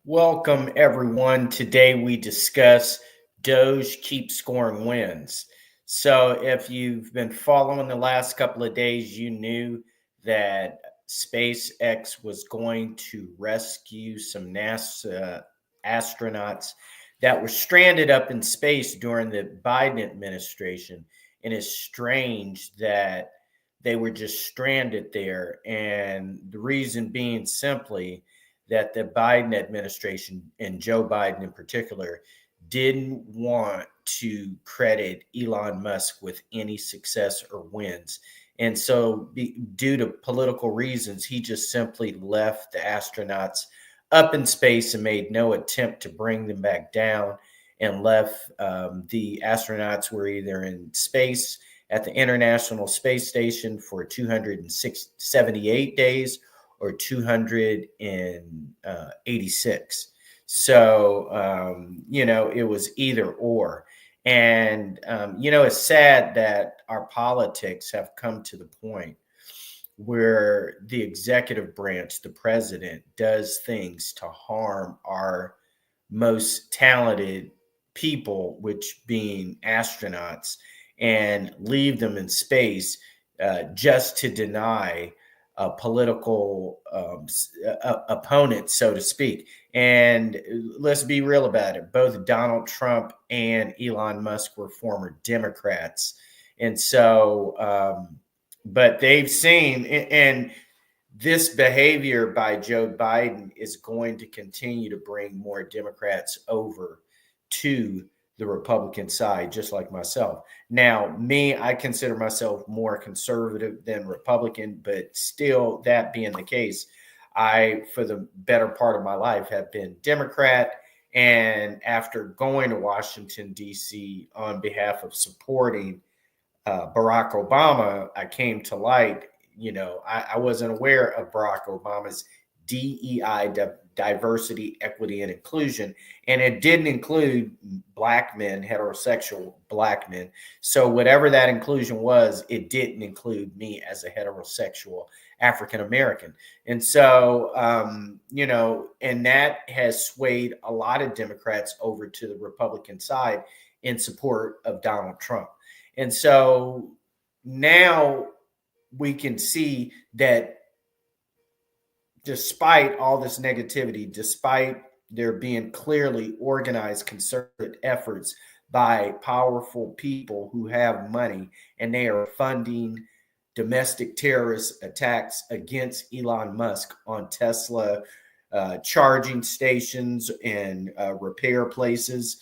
Welcome, everyone. Today we discuss DOGE keep scoring wins. So, if you've been following the last couple of days, you knew that SpaceX was going to rescue some NASA astronauts that were stranded up in space during the Biden administration. And it's strange that they were just stranded there. And the reason being simply, that the Biden administration and Joe Biden in particular didn't want to credit Elon Musk with any success or wins. And so, due to political reasons, he just simply left the astronauts up in space and made no attempt to bring them back down, and left the astronauts were either in space at the International Space Station for 278 days or 286. So, it was either or. And, it's sad that our politics have come to the point where the executive branch, the president, does things to harm our most talented people, which being astronauts, and leave them in space just to deny political opponent, so to speak. And let's be real about it. Both Donald Trump and Elon Musk were former Democrats. And so, but they've seen, and this behavior by Joe Biden is going to continue to bring more Democrats over to the Republican side, just like myself. Now, me, I consider myself more conservative than Republican, but still, that being the case, I, for the better part of my life, have been Democrat. And after going to Washington, D.C. on behalf of supporting Barack Obama, I came to light. I wasn't aware of Barack Obama's DEI, diversity, equity, and inclusion, and it didn't include black men, heterosexual black men. So whatever that inclusion was, it didn't include me as a heterosexual African American. And so, and that has swayed a lot of Democrats over to the Republican side in support of Donald Trump. And so now we can see that despite all this negativity, despite there being clearly organized, concerted efforts by powerful people who have money, and they are funding domestic terrorist attacks against Elon Musk on Tesla charging stations and repair places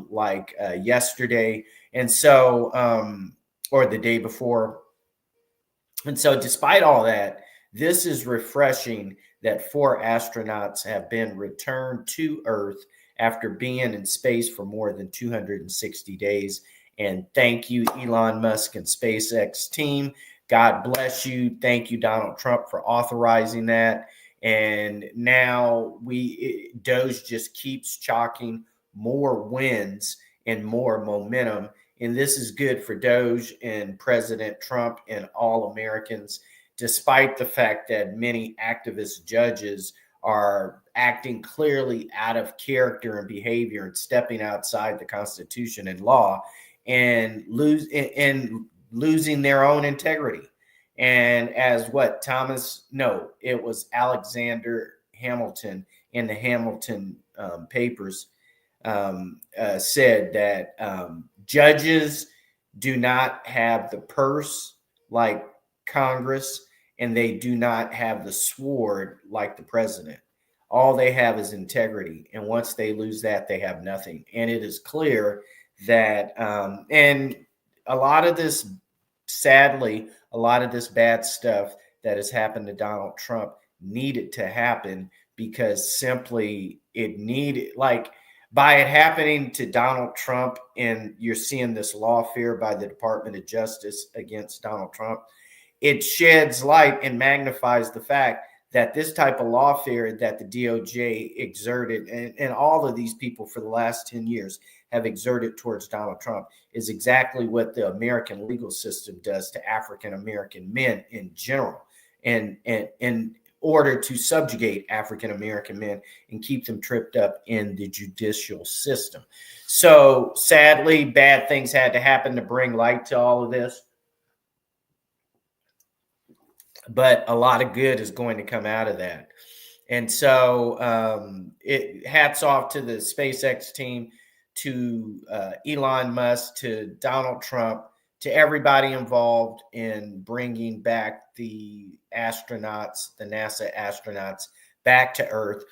like yesterday. And so, or the day before. And so, despite all that, this is refreshing that 4 astronauts have been returned to Earth after being in space for more than 260 days. And thank you, Elon Musk and SpaceX team. God bless you. Thank you, Donald Trump, for authorizing that. And now DOGE just keeps chalking more wins and more momentum. And this is good for DOGE and President Trump and all Americans, despite the fact that many activist judges are acting clearly out of character and behavior and stepping outside the Constitution and law and losing their own integrity. And as it was Alexander Hamilton in the Hamilton papers said that judges do not have the purse like Congress, and they do not have the sword like the president. All they have is integrity. And once they lose that, they have nothing. And it is clear that, and a lot of this, sadly, a lot of this bad stuff that has happened to Donald Trump needed to happen because simply it needed, like, by it happening to Donald Trump, and you're seeing this lawfare by the Department of Justice against Donald Trump, it sheds light and magnifies the fact that this type of lawfare that the DOJ exerted, and all of these people for the last 10 years have exerted towards Donald Trump, is exactly what the American legal system does to African American men in general. And order to subjugate African American men and keep them tripped up in the judicial system. So sadly, bad things had to happen to bring light to all of this. But a lot of good is going to come out of that. And so hats off to the SpaceX team, to Elon Musk, to Donald Trump, to everybody involved in bringing back the astronauts, the NASA astronauts, back to Earth.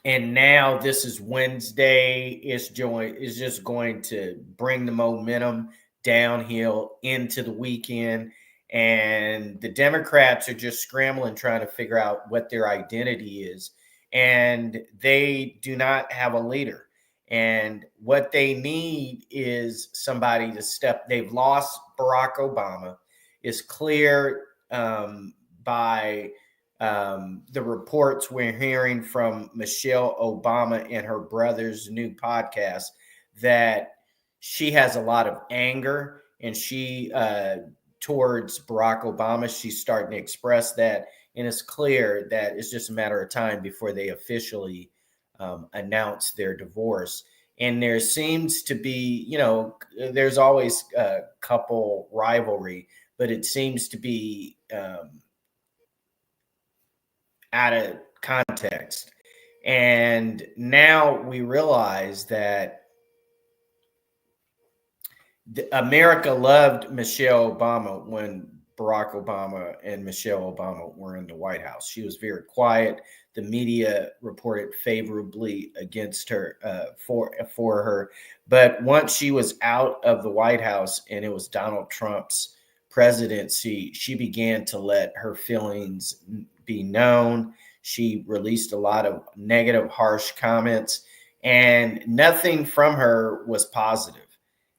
And now this is Wednesday. It's just going to bring the momentum downhill into the weekend. And the Democrats are just scrambling, trying to figure out what their identity is. And they do not have a leader. And what they need is somebody to step. They've lost Barack Obama. It's clear by the reports we're hearing from Michelle Obama and her brother's new podcast that she has a lot of anger, and she towards Barack Obama. She's starting to express that, and it's clear that it's just a matter of time before they officially announce their divorce. And there seems to be, there's always a couple rivalry, but it seems to be out of context. And now we realize that America loved Michelle Obama when Barack Obama and Michelle Obama were in the White House. She was very quiet. The media reported favorably against her for her. But once she was out of the White House and it was Donald Trump's presidency, she began to let her feelings be known. She released a lot of negative, harsh comments, and nothing from her was positive.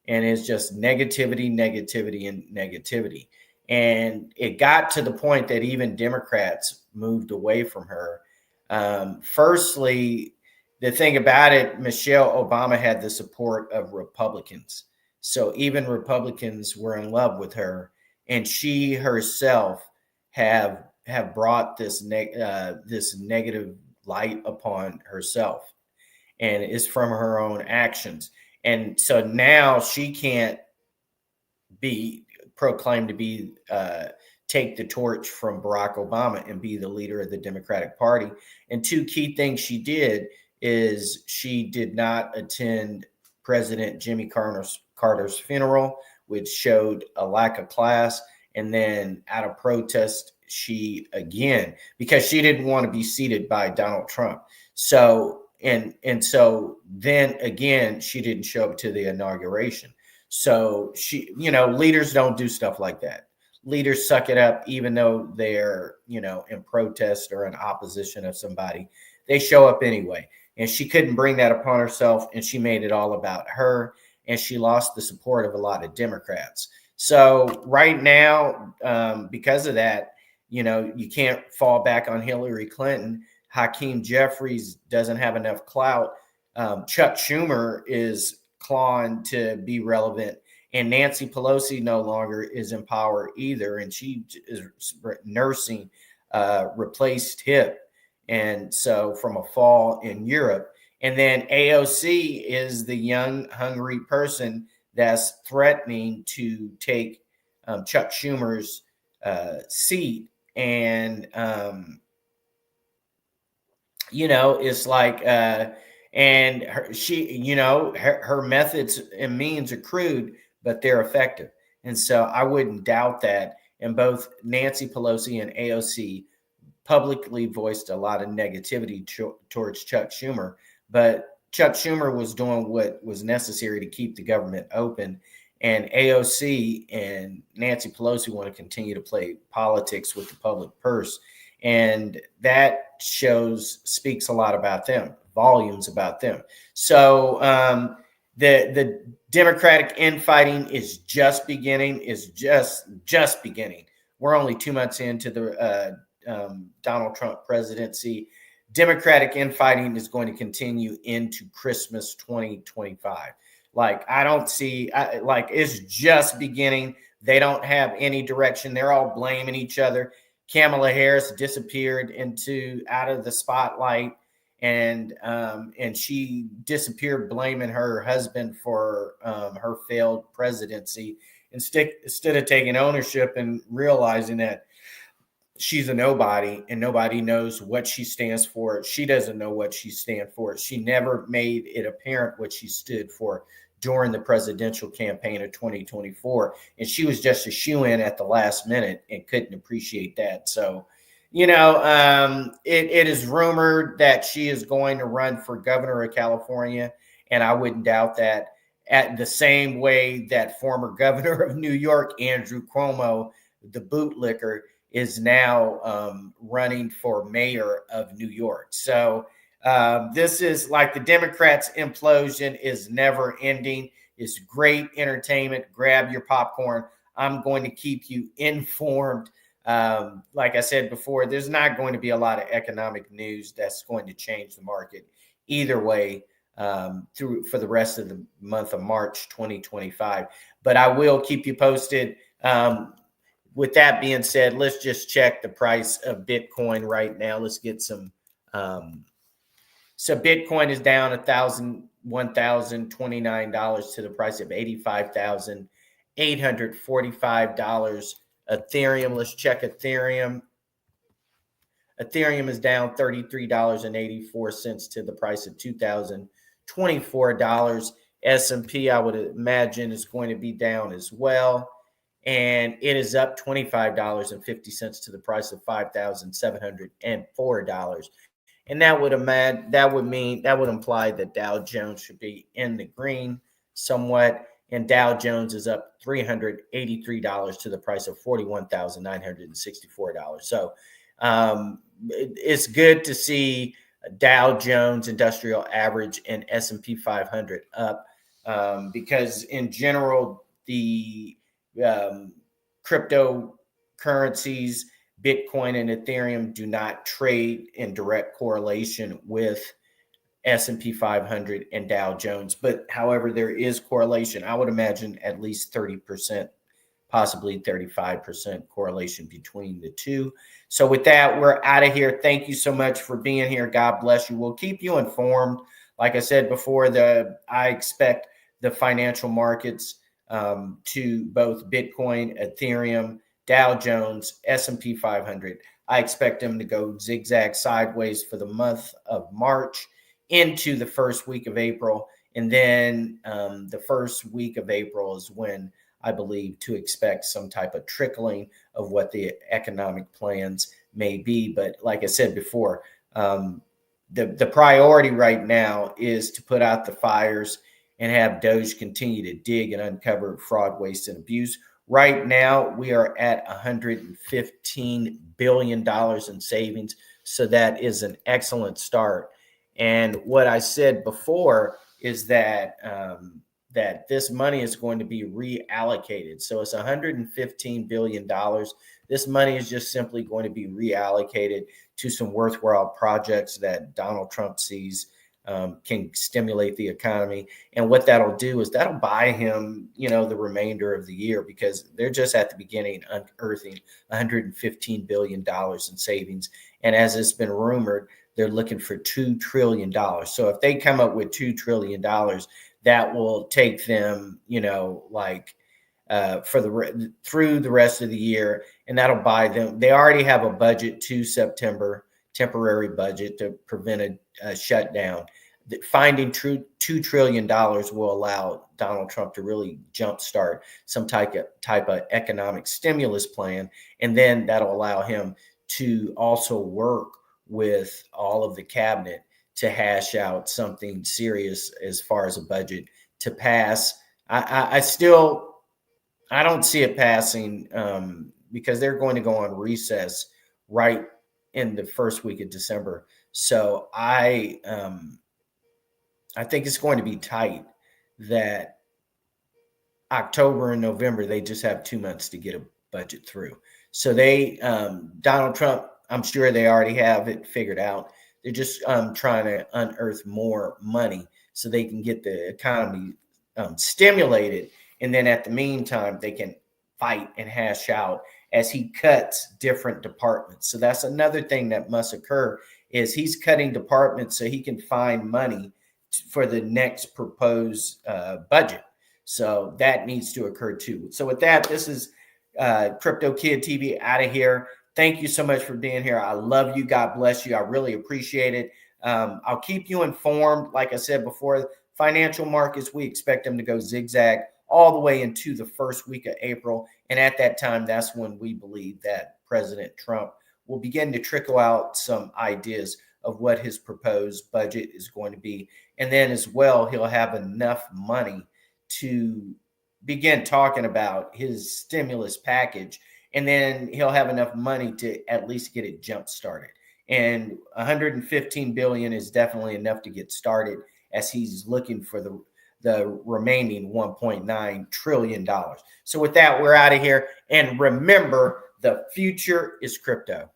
And it's just negativity, negativity, and negativity. And it got to the point that even Democrats moved away from her. Firstly, the thing about it, Michelle Obama had the support of Republicans. So even Republicans were in love with her, and she herself have brought this negative light upon herself, and it's from her own actions. And so now she can't be proclaimed to be take the torch from Barack Obama and be the leader of the Democratic Party. And two key things she did is she did not attend President Jimmy Carter's funeral, which showed a lack of class. And then out of protest, she again, because she didn't want to be seated by Donald Trump. So so then again, she didn't show up to the inauguration. So she, leaders don't do stuff like that. Leaders suck it up, even though they're, in protest or in opposition of somebody. They show up anyway. And she couldn't bring that upon herself, and she made it all about her, and she lost the support of a lot of Democrats. So right now, because of that, you can't fall back on Hillary Clinton. Hakeem Jeffries doesn't have enough clout. Chuck Schumer is clawing to be relevant, and Nancy Pelosi no longer is in power either, and she is nursing replaced hip, and so from a fall in Europe. And then AOC is the young, hungry person that's threatening to take Chuck Schumer's seat, and it's like, and her methods and means are crude, but they're effective. And so I wouldn't doubt that. And both Nancy Pelosi and AOC publicly voiced a lot of negativity towards Chuck Schumer, but Chuck Schumer was doing what was necessary to keep the government open. And AOC and Nancy Pelosi want to continue to play politics with the public purse. And that speaks a lot about them, volumes about them. So the Democratic infighting is just beginning, just beginning. We're only 2 months into the Donald Trump presidency. Democratic infighting is going to continue into Christmas 2025. It's just beginning. They don't have any direction. They're all blaming each other. Kamala Harris disappeared out of the spotlight, and she disappeared blaming her husband for her failed presidency instead of taking ownership and realizing that she's a nobody and nobody knows what she stands for. She doesn't know what she stands for. She never made it apparent what she stood for during the presidential campaign of 2024. And she was just a shoe-in at the last minute and couldn't appreciate that. So, it is rumored that she is going to run for governor of California. And I wouldn't doubt that, at the same way that former governor of New York, Andrew Cuomo, the bootlicker, is now running for mayor of New York. So this is like the Democrats' implosion is never ending. It's great entertainment. Grab your popcorn. I'm going to keep you informed. Like I said before, there's not going to be a lot of economic news that's going to change the market either way for the rest of the month of March 2025. But I will keep you posted. With that being said, let's just check the price of Bitcoin right now. Let's get some. So Bitcoin is down $1,029 to the price of $85,845. Ethereum, let's check Ethereum. Ethereum is down $33.84 to the price of $2,024. S&P, I would imagine, is going to be down as well. And it is up $25.50 to the price of $5,704. And that would imply that Dow Jones should be in the green somewhat. And Dow Jones is up $383 to the price of $41,964. So it's good to see Dow Jones Industrial Average and S&P 500 up because in general, the cryptocurrencies, Bitcoin and Ethereum, do not trade in direct correlation with S&P 500 and Dow Jones. But however, there is correlation. I would imagine at least 30%, possibly 35% correlation between the two. So with that, we're out of here. Thank you so much for being here. God bless you. We'll keep you informed. Like I said before, I expect the financial markets to both Bitcoin, Ethereum, Dow Jones, S&P 500. I expect them to go zigzag sideways for the month of March into the first week of April. And then the first week of April is when I believe to expect some type of trickling of what the economic plans may be. But like I said before, the priority right now is to put out the fires and have DOGE continue to dig and uncover fraud, waste, and abuse. Right now, we are at $115 billion in savings. So that is an excellent start. And what I said before is that that this money is going to be reallocated. So it's $115 billion. This money is just simply going to be reallocated to some worthwhile projects that Donald Trump sees can stimulate the economy. And what that'll do is that'll buy him, the remainder of the year, because they're just at the beginning unearthing $115 billion in savings. And as it's been rumored, they're looking for $2 trillion. So if they come up with $2 trillion, that will take them, through the rest of the year, and that'll buy them. They already have a budget to September, temporary budget to prevent a shutdown. Finding $2 trillion will allow Donald Trump to really jumpstart some type of economic stimulus plan, and then that'll allow him to also work with all of the cabinet to hash out something serious as far as a budget to pass. I don't see it passing because they're going to go on recess right in the first week of December. So I think it's going to be tight that October and November, they just have 2 months to get a budget through. So Donald Trump, I'm sure they already have it figured out. They're just trying to unearth more money so they can get the economy stimulated. And then at the meantime, they can fight and hash out as he cuts different departments. So that's another thing that must occur, is he's cutting departments so he can find money for the next proposed budget. So that needs to occur too. So with that, this is Crypto Kid TV out of here. Thank you so much for being here. I love you. God bless you. I really appreciate it. I'll keep you informed. Like I said before, financial markets, we expect them to go zigzag all the way into the first week of April. And at that time, that's when we believe that President Trump will begin to trickle out some ideas of what his proposed budget is going to be. And then as well, he'll have enough money to begin talking about his stimulus package. And then he'll have enough money to at least get it jump started. And 115 billion is definitely enough to get started, as he's looking for the remaining 1.9 trillion dollars. So with that, we're out of here. And remember, the future is crypto.